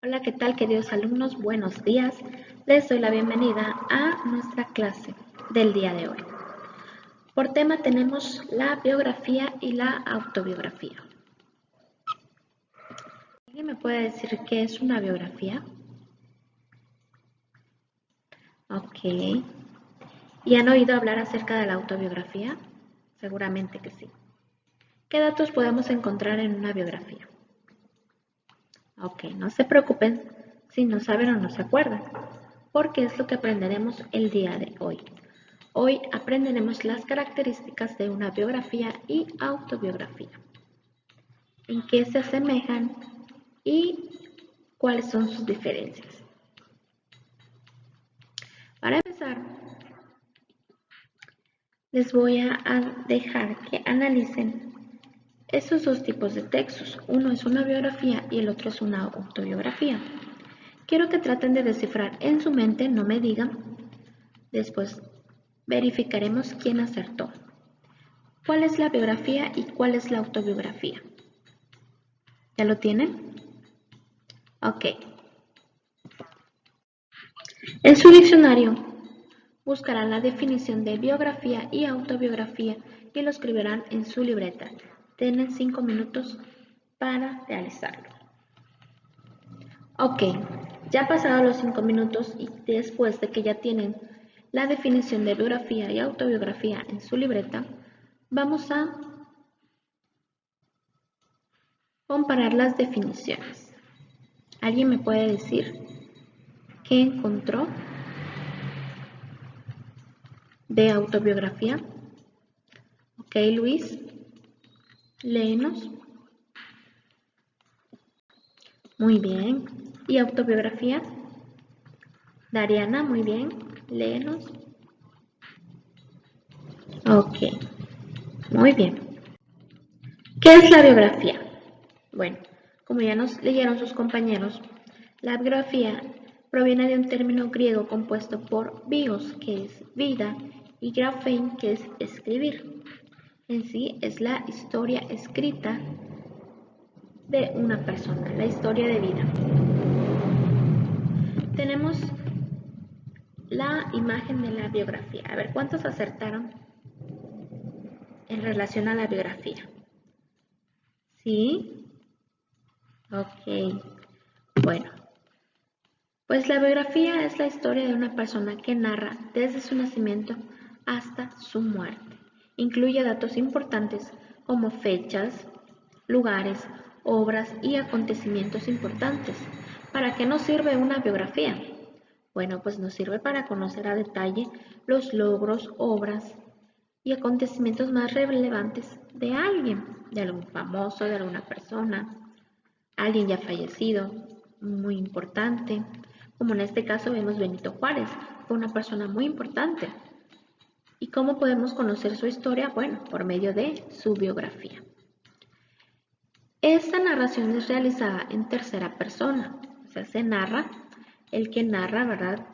Hola, ¿qué tal, queridos alumnos? Buenos días. Les doy la bienvenida a nuestra clase del día de hoy. Por tema tenemos la biografía y la autobiografía. ¿Alguien me puede decir qué es una biografía? Ok. ¿Y han oído hablar acerca de la autobiografía? Seguramente que sí. ¿Qué datos podemos encontrar en una biografía? Ok, no se preocupen si no saben o no se acuerdan, porque es lo que aprenderemos el día de hoy. Hoy aprenderemos las características de una biografía y autobiografía, en qué se asemejan y cuáles son sus diferencias. Para empezar, les voy a dejar que analicen estos dos tipos de textos. Uno es una biografía y el otro es una autobiografía. Quiero que traten de descifrar en su mente, no me digan. Después verificaremos quién acertó. ¿Cuál es la biografía y cuál es la autobiografía? ¿Ya lo tienen? Ok. En su diccionario buscarán la definición de biografía y autobiografía y lo escribirán en su libreta. Tienen 5 minutos para realizarlo. Ok, ya pasados los 5 minutos y después de que ya tienen la definición de biografía y autobiografía en su libreta, vamos a comparar las definiciones. ¿Alguien me puede decir qué encontró de autobiografía? Ok, Luis, léenos. Muy bien. ¿Y autobiografía? Dariana, muy bien. Léenos. Ok, muy bien. ¿Qué es la biografía? Bueno, como ya nos leyeron sus compañeros, la biografía proviene de un término griego compuesto por bios, que es vida, y graphein, que es escribir. En sí es la historia escrita de una persona, la historia de vida. Tenemos la imagen de la biografía. A ver, ¿cuántos acertaron en relación a la biografía? ¿Sí? Ok. Bueno, pues la biografía es la historia de una persona que narra desde su nacimiento hasta su muerte. Incluye datos importantes como fechas, lugares, obras y acontecimientos importantes. ¿Para qué nos sirve una biografía? Bueno, pues nos sirve para conocer a detalle los logros, obras y acontecimientos más relevantes de alguien, de algún famoso, de alguna persona, alguien ya fallecido, muy importante, como en este caso vemos Benito Juárez, fue una persona muy importante. ¿Y cómo podemos conocer su historia? Bueno, por medio de su biografía. Esta narración es realizada en tercera persona, o sea, se narra, el que narra, ¿verdad?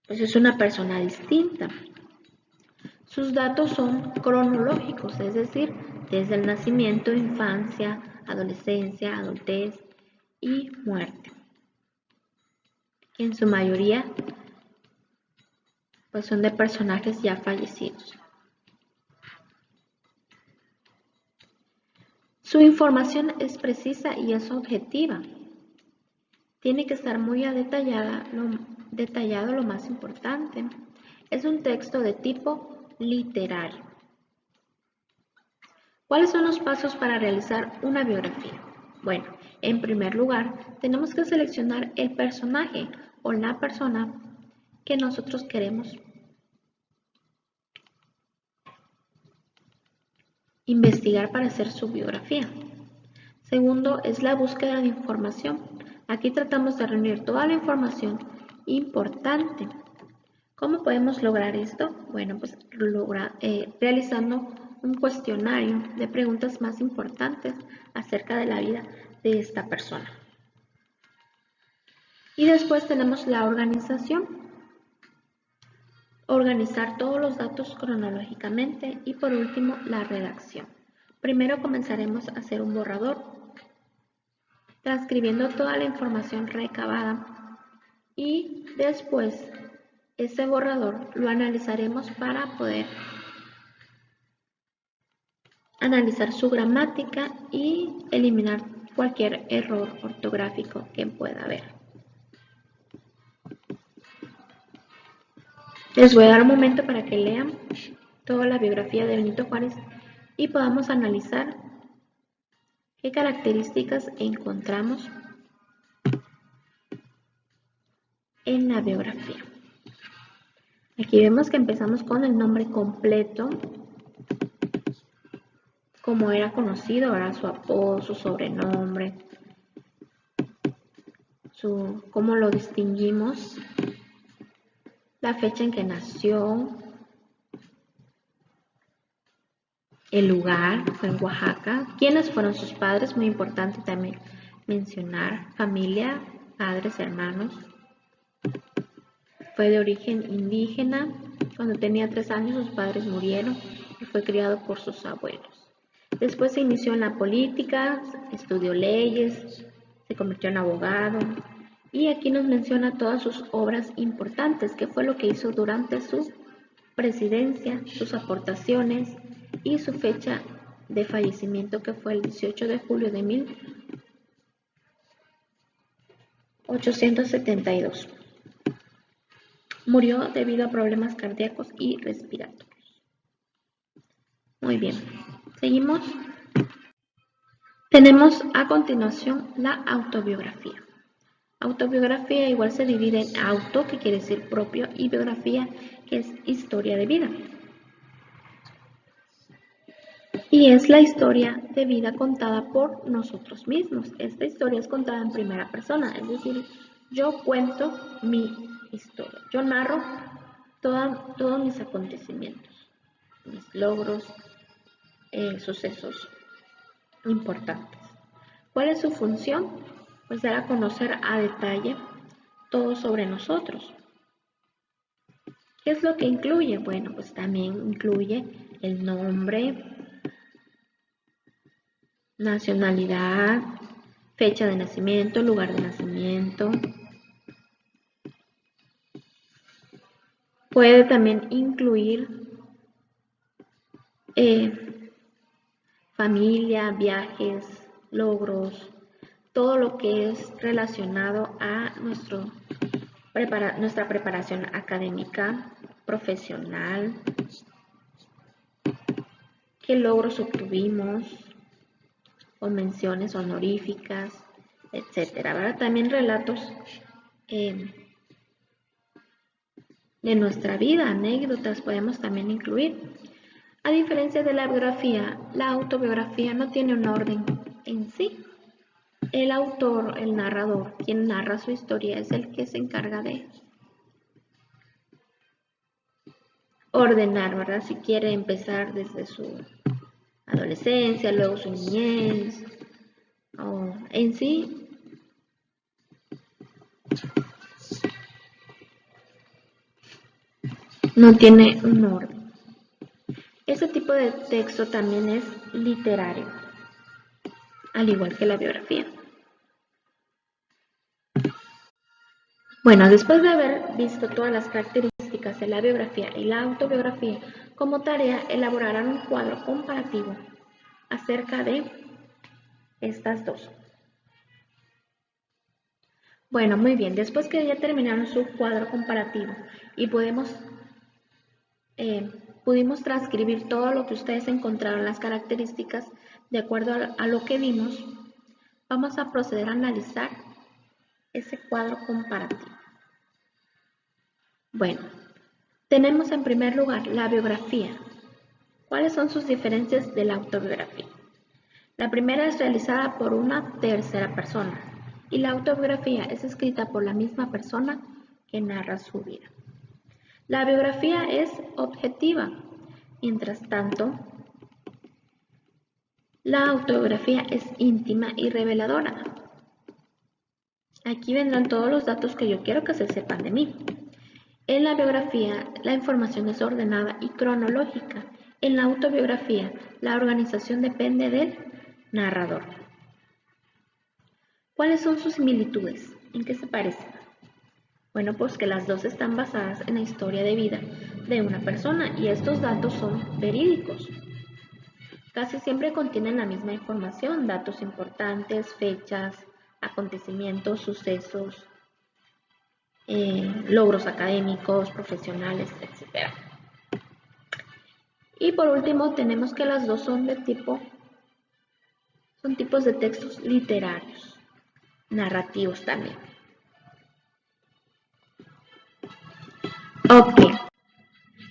Pues es una persona distinta. Sus datos son cronológicos, es decir, desde el nacimiento, infancia, adolescencia, adultez y muerte. En su mayoría, pues son de personajes ya fallecidos. Su información es precisa y es objetiva. Tiene que estar muy detallado lo más importante. Es un texto de tipo literario. ¿Cuáles son los pasos para realizar una biografía? Bueno, en primer lugar, tenemos que seleccionar el personaje o la persona que nosotros queremos investigar para hacer su biografía. Segundo, es la búsqueda de información. Aquí tratamos de reunir toda la información importante. ¿Cómo podemos lograr esto? Bueno, pues realizando un cuestionario de preguntas más importantes acerca de la vida de esta persona. Y después tenemos la organización. Organizar todos los datos cronológicamente y por último la redacción. Primero comenzaremos a hacer un borrador transcribiendo toda la información recabada y después ese borrador lo analizaremos para poder analizar su gramática y eliminar cualquier error ortográfico que pueda haber. Les voy a dar un momento para que lean toda la biografía de Benito Juárez y podamos analizar qué características encontramos en la biografía. Aquí vemos que empezamos con el nombre completo, cómo era conocido, ahora su apodo, su sobrenombre, cómo lo distinguimos, la fecha en que nació, el lugar, fue en Oaxaca, quiénes fueron sus padres, muy importante también mencionar, familia, padres, hermanos. Fue de origen indígena, cuando tenía 3 años sus padres murieron y fue criado por sus abuelos. Después se inició en la política, estudió leyes, se convirtió en abogado y aquí nos menciona todas sus obras importantes, qué fue lo que hizo durante su presidencia, sus aportaciones y su fecha de fallecimiento que fue el 18 de julio de 1872. Murió debido a problemas cardíacos y respiratorios. Muy bien, seguimos. Tenemos a continuación la autobiografía. Autobiografía igual se divide en auto, que quiere decir propio, y biografía, que es historia de vida. Y es la historia de vida contada por nosotros mismos. Esta historia es contada en primera persona, es decir, yo cuento mi historia. Yo narro todos mis acontecimientos, mis logros, sucesos importantes. ¿Cuál es su función? Pues dar a conocer a detalle todo sobre nosotros. ¿Qué es lo que incluye? Bueno, pues también incluye el nombre, nacionalidad, fecha de nacimiento, lugar de nacimiento. Puede también incluir familia, viajes, logros, todo lo que es relacionado a nuestra preparación académica, profesional, qué logros obtuvimos, o menciones honoríficas, etcétera. ¿Verdad? También relatos de nuestra vida, anécdotas podemos también incluir. A diferencia de la biografía, la autobiografía no tiene un orden en sí. El autor, el narrador, quien narra su historia, es el que se encarga de ordenar, ¿verdad? Si quiere empezar desde su adolescencia, luego su niñez, o en sí no tiene un orden. Ese tipo de texto también es literario, al igual que la biografía. Bueno, después de haber visto todas las características de la biografía y la autobiografía, como tarea elaborarán un cuadro comparativo acerca de estas dos. Bueno, muy bien, después que ya terminaron su cuadro comparativo y pudimos transcribir todo lo que ustedes encontraron, las características de acuerdo a lo que vimos, vamos a proceder a analizar ese cuadro comparativo. Bueno, tenemos en primer lugar la biografía. ¿Cuáles son sus diferencias de la autobiografía? La primera es realizada por una tercera persona y la autobiografía es escrita por la misma persona que narra su vida. La biografía es objetiva, mientras tanto, la autobiografía es íntima y reveladora. Aquí vendrán todos los datos que yo quiero que se sepan de mí. En la biografía, la información es ordenada y cronológica. En la autobiografía, la organización depende del narrador. ¿Cuáles son sus similitudes? ¿En qué se parecen? Bueno, pues que las dos están basadas en la historia de vida de una persona y estos datos son verídicos. Casi siempre contienen la misma información, datos importantes, fechas, acontecimientos, sucesos, logros académicos, profesionales, etc. Y por último tenemos que las dos son tipos de textos literarios, narrativos también. Ok,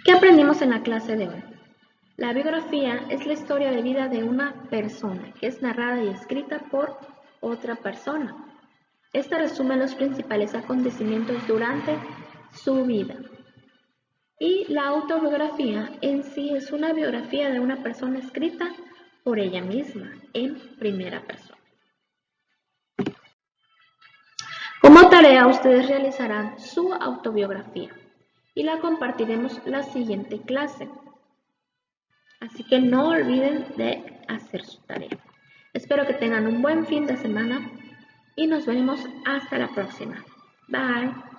¿qué aprendimos en la clase de hoy? La biografía es la historia de vida de una persona que es narrada y escrita por otra persona. Esta resume los principales acontecimientos durante su vida. Y la autobiografía en sí es una biografía de una persona escrita por ella misma, en primera persona. Como tarea, ustedes realizarán su autobiografía y la compartiremos la siguiente clase. Así que no olviden de hacer su tarea. Espero que tengan un buen fin de semana y nos veremos hasta la próxima. Bye.